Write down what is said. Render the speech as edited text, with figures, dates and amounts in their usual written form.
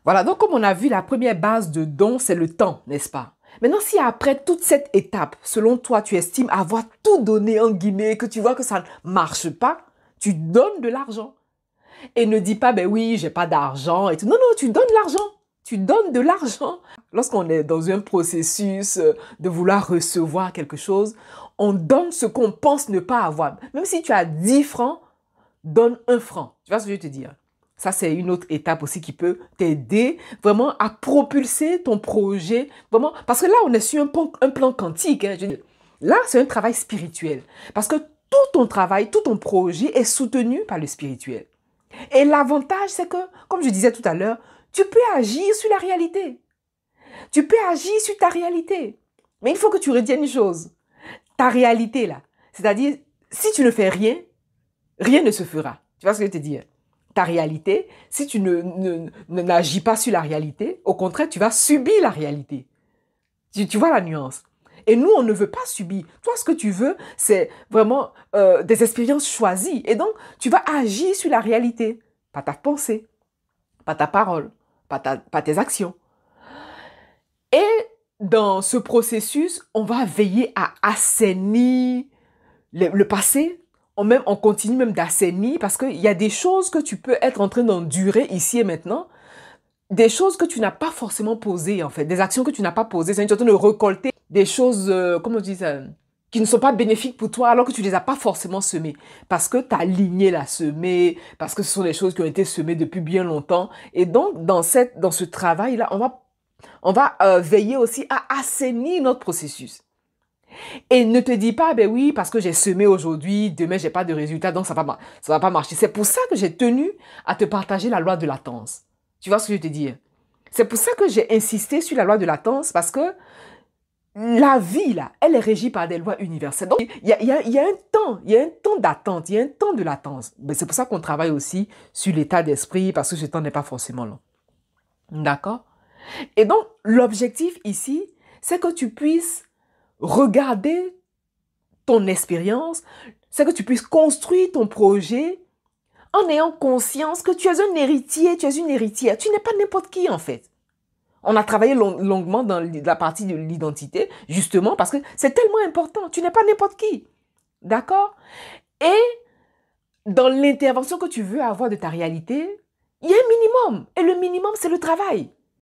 Voilà, donc comme on a vu, la première base de don, c'est le temps, n'est-ce pas? Maintenant, si après toute cette étape, selon toi, tu estimes avoir tout donné, en guillemets, que tu vois que ça ne marche pas, tu donnes de l'argent. Et ne dis pas, ben oui, j'ai pas d'argent et tout. Non, non, tu donnes de l'argent. Tu donnes de l'argent. Lorsqu'on est dans un processus de vouloir recevoir quelque chose, on donne ce qu'on pense ne pas avoir. Même si tu as 10 francs, donne 1 franc. Tu vois ce que je veux te dire? Ça, c'est une autre étape aussi qui peut t'aider vraiment à propulser ton projet. Vraiment, parce que là, on est sur un plan quantique. Hein, là, c'est un travail spirituel. Parce que tout ton travail, tout ton projet est soutenu par le spirituel. Et l'avantage, c'est que, comme je disais tout à l'heure, tu peux agir sur la réalité. Tu peux agir sur ta réalité. Mais il faut que tu retiennes une chose. Ta réalité, là. C'est-à-dire, si tu ne fais rien, rien ne se fera. Tu vois ce que je veux te dire? Ta réalité, si tu n'agis pas sur la réalité, au contraire, tu vas subir la réalité. Tu vois la nuance? Et nous, on ne veut pas subir. Toi, ce que tu veux, c'est vraiment des expériences choisies. Et donc, tu vas agir sur la réalité. Pas ta pensée, pas ta parole, pas tes actions. Et dans ce processus, on va veiller à assainir le passé. On continue même d'assainir parce qu'il y a des choses que tu peux être en train d'endurer ici et maintenant. Des choses que tu n'as pas forcément posées, en fait. Des actions que tu n'as pas posées. C'est-à-dire que tu es en train de récolter des choses, comment on dit ça, qui ne sont pas bénéfiques pour toi alors que tu ne les as pas forcément semées. Parce que tu as ligné la semée, parce que ce sont des choses qui ont été semées depuis bien longtemps. Et donc, dans ce travail-là, on va veiller aussi à assainir notre processus. Et ne te dis pas, ben oui, parce que j'ai semé aujourd'hui, demain, j'ai pas de résultat, donc ça va pas marcher. C'est pour ça que j'ai tenu à te partager la loi de latence. Tu vois ce que je veux te dire? C'est pour ça que j'ai insisté sur la loi de latence, parce que la vie, là, elle est régie par des lois universelles. Donc, il y a un temps d'attente, il y a un temps de latence. Mais c'est pour ça qu'on travaille aussi sur l'état d'esprit, parce que ce temps n'est pas forcément long. D'accord? Et donc, l'objectif ici, c'est que tu puisses regarder ton expérience, c'est que tu puisses construire ton projet en ayant conscience que tu es un héritier, tu es une héritière. Tu n'es pas n'importe qui, en fait. On a travaillé longuement dans la partie de l'identité, justement, parce que c'est tellement important. Tu n'es pas n'importe qui. D'accord? Et dans l'intervention que tu veux avoir de ta réalité, il y a un minimum. Et le minimum, c'est le travail.